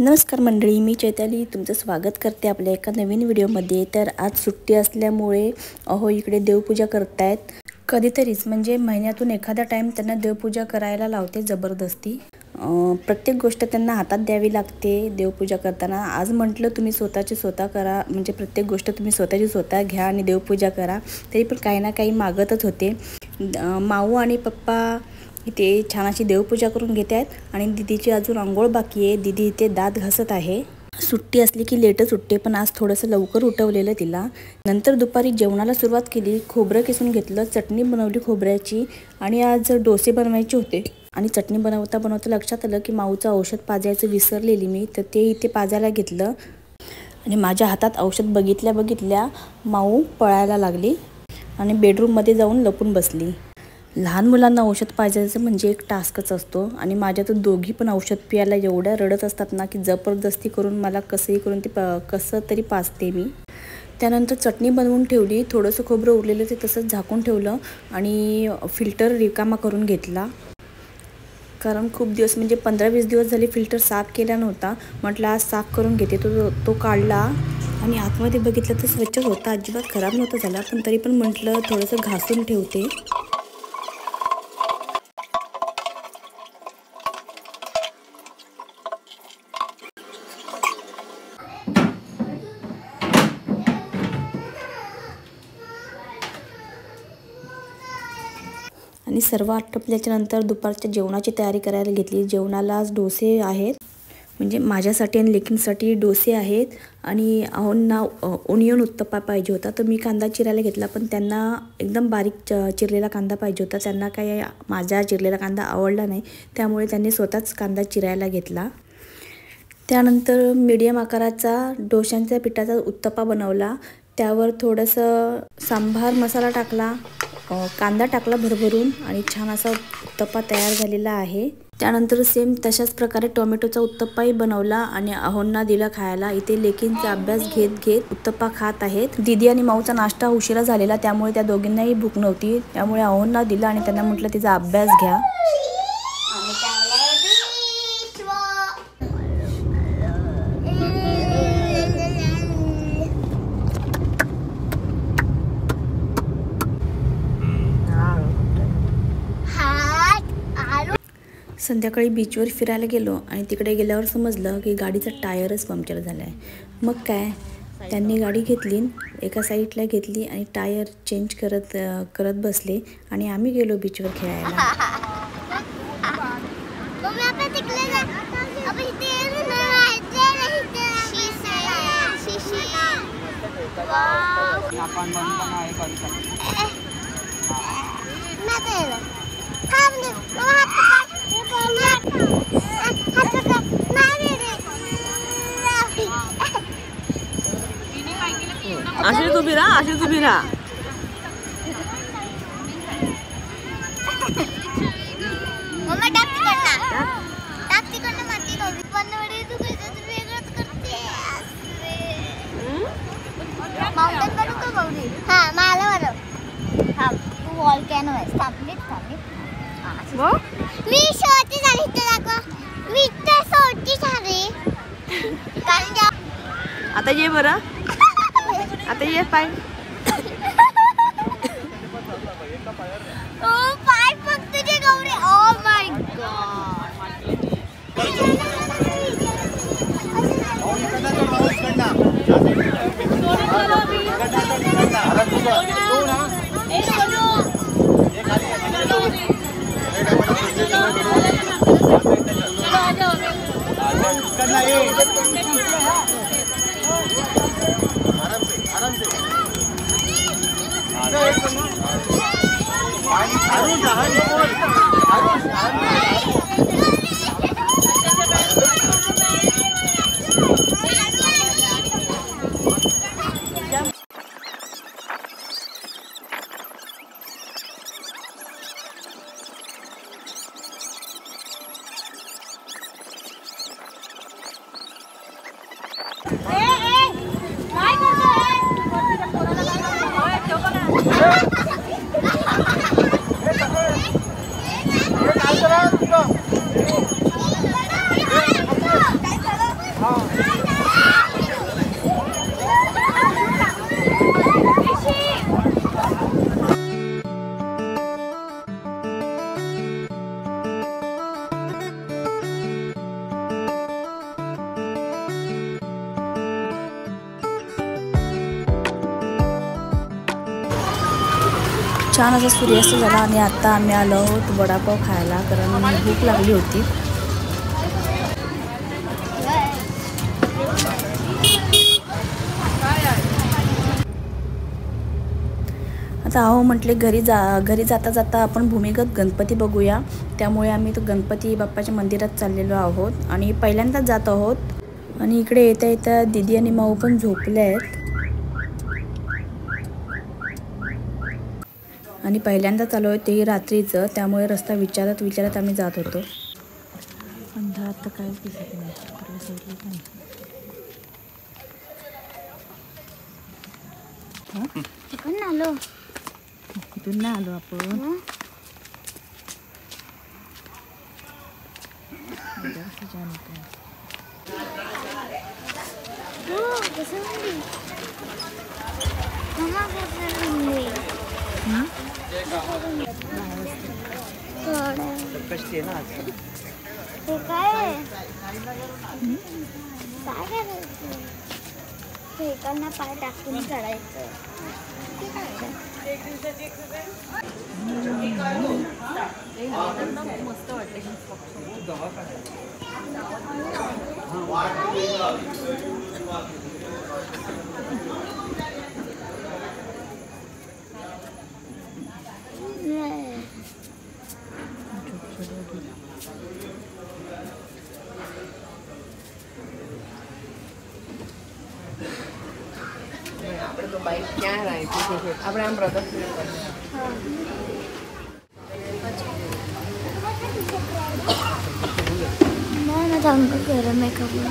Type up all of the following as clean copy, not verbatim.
नमस्कार मंडळी, मी चैताली तुमचं स्वागत करते आपल्या एका नवीन व्हिडिओमध्ये। तर आज सुट्टी असल्यामुळे इकडे देवपूजा करतायत। कधीतरीच म्हणजे महिन्यातून एखादा टाइम त्यांना देवपूजा करायला लावते जबरदस्ती। प्रत्येक गोष्ट त्यांना हातात द्यावी लागते देवपूजा करताना। आज म्हटलं तुम्ही स्वतःची स्वतः करा, म्हणजे प्रत्येक गोष्ट तुम्ही स्वतःची स्वतः घ्या आणि देवपूजा करा। तरी पण काही ना काही मागतच होते। माऊ आणि पप्पा इथे छान अशी देवपूजा करून घेत आहेत आणि दीदीची अजून अंघोळ बाकी आहे। दीदी इथे दात घासत आहे। सुट्टी असली की लेटच उठते, पण आज थोडंसं लवकर उठवलेलं तिला। नंतर दुपारी जेवणाला सुरुवात केली। खोबरं किसून घेतलं, चटणी बनवली खोबऱ्याची आणि आज डोसे बनवायचे होते। आणि चटणी बनवता बनवता लक्षात आलं की माऊचं औषध पाजायचं विसरलेली मी, तर ते इथे पाजायला घेतलं आणि माझ्या हातात औषध बघितल्या माऊ पळायला लागली आणि बेडरूममध्ये जाऊन लपून बसली। लहान मुलांना औषध पाजायचं म्हणजे एक टास्कच असतो आणि माझ्यातून दोघी पण औषध पियाला एवढ्या रडत असतात ना की जबरदस्ती करून मला कसंही करून ते कसं तरी पाजते मी। त्यानंतर चटणी बनवून ठेवली, थोडंसं खोबरं उरलेलं ते तसंच झाकून ठेवलं आणि फिल्टर रिकामा करून घेतला। कारण खूप दिवस म्हणजे 15-20 दिवस झाले फिल्टर साफ केला नव्हता। म्हटलं आज साफ करून घेते। तो काढला आणि आतमध्ये बघितलं तर स्वच्छच होता, अजिबात खराब नव्हता झाला, पण तरी पण म्हटलं थोडंसं घासून ठेवते। आणि सर्व आटोपल्याच्या नंतर दुपारच्या जेवणाची तयारी करायला घेतली। जेवणाला आज डोसे आहेत, म्हणजे माझ्यासाठी आणि लेकींसाठी डोसे आहेत आणि अहोंना ओनियन उत्तप्पा पाहिजे होता, तर मी कांदा चिरायला घेतला, पण त्यांना एकदम बारीक चिरलेला कांदा पाहिजे होता। त्यांना काही माझा चिरलेला कांदा आवडला नाही, त्यामुळे त्यांनी स्वतःच कांदा चिरायला घेतला। त्यानंतर मीडियम आकाराचा डोशांच्या पिठाचा उत्तप्पा बनवला। त्यावर थोडंसं सांबार मसाला टाकला, कांदा टाकला भरभरून आणि छान असा उत्तप्पा तयार झालेला आहे। त्यानंतर सेम तशाच प्रकारे टोमॅटोचा उत्तप्पाही बनवला आणि अहोंना दिला खायला। इथे लेकींचा अभ्यास घेत उत्तप्पा खात आहेत। दीदी आणि माऊचा नाश्ता उशिरा झालेला, त्यामुळे त्या दोघींनाही भूक नव्हती, त्यामुळे अहोंना दिला आणि त्यांना म्हटलं तिचा अभ्यास घ्या। संध्याकाळी बीचवर फिरायला गेलो आणि तिकडे गेल्यावर समजलं की गाडीचा टायरच पंक्चर झाला आहे। मग काय, त्यांनी गाडी घेतली, एका साईडला घेतली आणि टायर चेंज करत बसले आणि आम्ही गेलो बीचवर खेळायला। अशीच उभी राहा, अशीच उभी राहा। आता ये बरं, आता ये पाय। पाय फक्त तुझे गौरी। Oh my God. काय छान असा सूर्यास्त झाला आणि आता आम्ही आलो आहोत वडापाव खायला, कारण भूक लागली होती. आता अहो म्हटले घरी जाता जाता आपण भूमिगत गणपती बघूया. त्यामुळे आम्ही तो गणपती बाप्पाच्या मंदिरात चाललेलो आहोत आणि पहिल्यांदाच जात आहोत. आणि इकडे येता येता दीदी आणि माऊ पण झोपले आहेत. आणि पहिल्यांदाच आलो आहे ते रात्रीचं, त्यामुळे रस्ता विचारत आम्ही जात होतो. अंधारात तर काहीच दिसत नाही. कुठून आलो? कुठून नाही आलो आपण. हे काय एकांना पाय टाकून चढायचं. मस्त वाटते. तो बाइक क्या है આપણે આમ બ્રધર मैं जाऊंगा घर में कभी.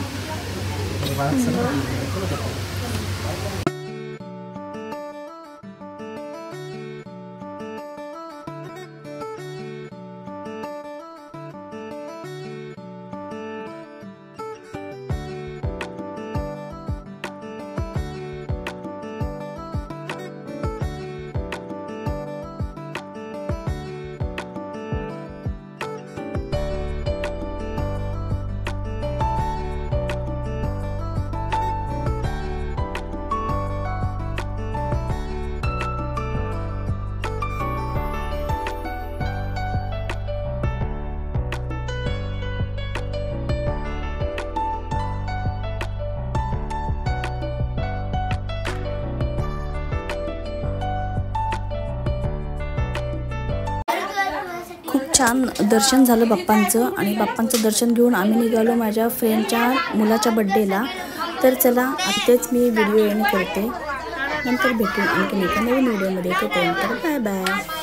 छान दर्शन झालं बाप्पांचं. आणि बाप्पांचं दर्शन घेऊन आम्ही निघालो माझ्या फ्रेंडच्या मुलाच्या बड्डेला. तर चला आत्ताच मी व्हिडिओ एंड करते. नंतर भेटून आणखी एका नवीन व्हिडिओमध्ये. तोपर्यंत बाय बाय.